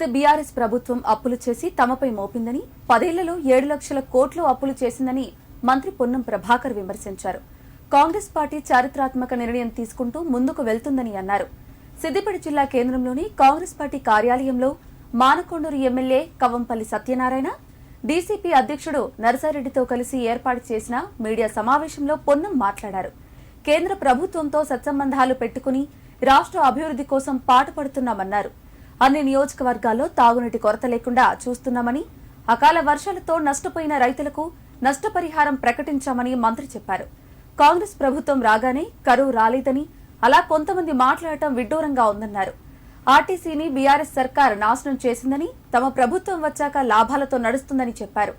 గత బీఆర్ఎస్ ప్రభుత్వం అప్పులు చేసి తమపై మోపిందని 10 ఏళ్లలో 7 లక్షల కోట్లు అప్పులు చేసిందని మంత్రి పొన్నం ప్రభాకర్ విమర్శించారు. కాంగ్రెస్ పార్టీ చారిత్రాత్మక నిర్ణయం తీసుకుంటూ ముందుకు వెళ్తుందని అన్నారు. సిద్దిపేట జిల్లా కేంద్రంలోని కాంగ్రెస్ పార్టీ కార్యాలయంలో మానకొండూరు ఎమ్మెల్యే కవంపల్లి సత్యనారాయణ, డీసీపీ అధ్యక్షుడు నరసారెడ్డితో కలిసి ఏర్పాటు చేసిన మీడియా సమావేశంలో పొన్నం మాట్లాడారు. కేంద్ర ప్రభుత్వంతో సత్సంబంధాలు పెట్టుకుని రాష్ట్ర అభివృద్ధి కోసం పాటుపడుతున్నామన్నారు. అన్ని నియోజకవర్గాల్లో తాగునీటి కొరత లేకుండా చూస్తున్నామని, అకాల వర్షాలతో నష్టపోయిన రైతులకు నష్టపరిహారం ప్రకటించామని మంత్రి చెప్పారు. కాంగ్రెస్ ప్రభుత్వం రాగానే కరువు రాలేదని, అలా కొంతమంది మాట్లాడటం విడ్డూరంగా ఉందన్నారు. ఆర్టీసీని బీఆర్ఎస్ సర్కార్ నాశనం చేసిందని, తమ ప్రభుత్వం వచ్చాక లాభాలతో నడుస్తుందని చెప్పారు.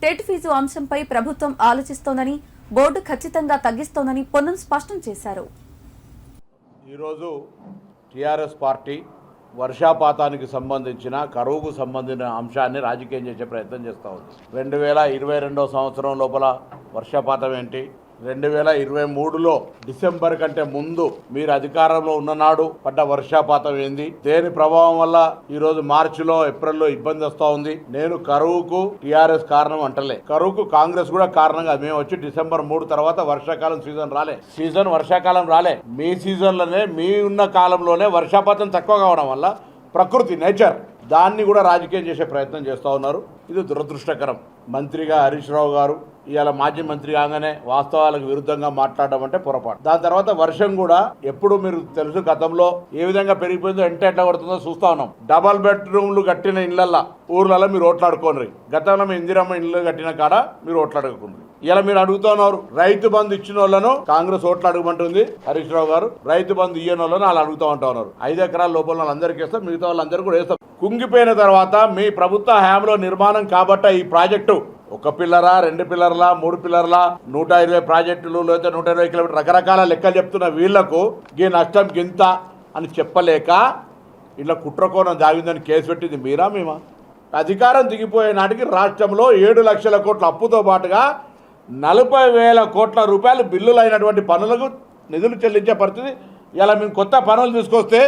టెట్ ఫీజు అంశంపై ప్రభుత్వం ఆలోచిస్తోందని, బోర్డు ఖచ్చితంగా తగ్గిస్తోందని పొన్నం స్పష్టం చేశారు. ఈరోజు టీఆర్ఎస్ పార్టీ వర్షాపాతానికి సంబంధించిన కరువుకు సంబంధించిన అంశాన్ని రాజకీయం చేసే ప్రయత్నం చేస్తూ ఉంది. 2022 సంవత్సరం లోపల వర్షపాతం ఏంటి, 2023లో డిసెంబర్ కంటే ముందు మీరు అధికారంలో ఉన్ననాడు పడ్డ వర్షపాతం ఏంది, దేని ప్రభావం వల్ల ఈరోజు మార్చిలో ఏప్రిల్లో ఇబ్బంది వస్తూ ఉంది. నేను కరువుకు టీఆర్ఎస్ కారణం అంటలే, కరువుకు కాంగ్రెస్ కూడా కారణంగా. మేము వచ్చి డిసెంబర్ 3 తర్వాత వర్షాకాలం వర్షాకాలం రాలే. మీ సీజన్లోనే, మీ ఉన్న కాలంలోనే వర్షపాతం తక్కువ కావడం వల్ల ప్రకృతి, నేచర్, దాన్ని కూడా రాజకీయం చేసే ప్రయత్నం చేస్తూ ఉన్నారు. ఇది దురదృష్టకరం. మంత్రిగా హరీష్ రావు గారు ఇవాళ మాజీ మంత్రి కాగానే వాస్తవాలకు విరుద్ధంగా మాట్లాడడం అంటే పొరపాటు. దాని తర్వాత వర్షం కూడా ఎప్పుడు మీరు తెలుసు, గతంలో ఏ విధంగా పెరిగిపోయిందో, ఎట్లా పడుతుందో చూస్తా ఉన్నాం. డబల్ బెడ్రూమ్లు కట్టిన ఇళ్లల్లో ఊర్లలో మీరు ఓట్లాడుకోండి. గతంలో మీ ఇందిరమ్మ ఇల్లు కట్టిన కాడ మీరు ఓట్లాడుకోండి. ఇలా మీరు అడుగుతున్నారు. రైతు బంధు ఇచ్చిన వాళ్ళను కాంగ్రెస్ ఓట్లు అడగమంటుంది హరీష్ రావు గారు, రైతు బంధు ఇయ్యని వాళ్ళను వాళ్ళు అడుగుతూ ఉంటా ఉన్నారు. 5 ఎకరాల లోపల వాళ్ళందరికీ వేస్తాం, మిగతా వాళ్ళందరూ కూడా వేస్తాం. కుంగిపోయిన తర్వాత మీ ప్రభుత్వ హయాంలో నిర్మాణం కాబట్టి ఈ ప్రాజెక్టు 1 పిల్లరా, 2 పిల్లర్లా, 3 పిల్లర్లా, 120 ప్రాజెక్టులు, లేదా 120 కిలోమీటర్ రకరకాల లెక్కలు చెప్తున్న వీళ్లకు ఈ నష్టం గింత అని చెప్పలేక ఇట్లా కుట్రకోణం జాగిందని కేసు పెట్టింది మీరా, మేమా? అధికారం దిగిపోయే నాటికి రాష్ట్రంలో 7 లక్షల కోట్ల అప్పుతో పాటుగా 40,000 కోట్ల రూపాయలు బిల్లులు అయినటువంటి పనులకు నిధులు చెల్లించే పరిస్థితి. ఇలా మేము కొత్త పనులు తీసుకొస్తే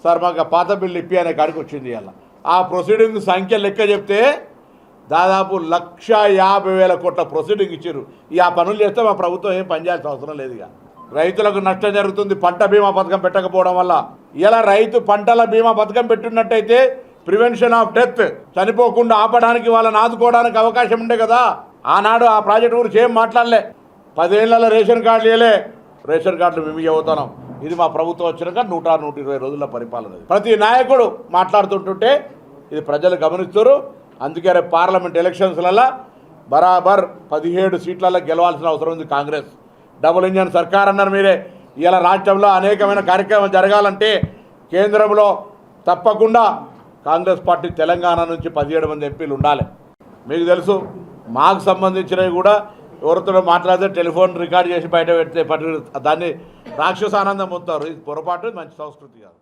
సార్ మాకు పాత బిల్లు ఇప్పి అనే కాడికి వచ్చింది. ఇలా ఆ ప్రొసీడింగ్ సంఖ్య లెక్క చెప్తే దాదాపు 1,50,000 కోట్ల ప్రొసీడింగ్ ఇచ్చారు. ఆ పనులు చేస్తే మా ప్రభుత్వం ఏం పనిచేయాల్సిన అవసరం లేదు. ఇక రైతులకు నష్టం జరుగుతుంది పంట బీమా పథకం పెట్టకపోవడం వల్ల. ఇలా రైతు పంటల బీమా పథకం పెట్టున్నట్టయితే ప్రివెన్షన్ ఆఫ్ డెత్, చనిపోకుండా ఆపడానికి, వాళ్ళని ఆదుకోవడానికి అవకాశం ఉండే కదా. ఆనాడు ఆ ప్రాజెక్టు గురించి ఏం మాట్లాడలే. 10 ఏళ్లలో రేషన్ కార్డులు ఇవ్వలే, రేషన్ కార్డులు మేము ఇవ్వతాం. ఇది మా ప్రభుత్వం వచ్చినాక 100-120 రోజుల పరిపాలన. ప్రతి నాయకుడు మాట్లాడుతుంటుంటే ఇది ప్రజలు గమనిస్తారు. అందుకే రేపు పార్లమెంట్ ఎలక్షన్స్లలో బరాబర్ 17 సీట్లలో గెలవాల్సిన అవసరం ఉంది కాంగ్రెస్. డబుల్ ఇంజన్ సర్కార్ అన్నారు మీరే. ఇలా రాష్ట్రంలో అనేకమైన కార్యక్రమాలు జరగాలంటే కేంద్రంలో తప్పకుండా కాంగ్రెస్ పార్టీ తెలంగాణ నుంచి 17 మంది ఎంపీలు ఉండాలి. మీకు తెలుసు, మాకు సంబంధించినవి కూడా ఎవరితో మాట్లాడితే టెలిఫోన్ రికార్డ్ చేసి బయట పెడితే దాన్ని రాక్షసానందం పొందుతారు. ఇది పొరపాటు, మంచి సంస్కృతి కాదు.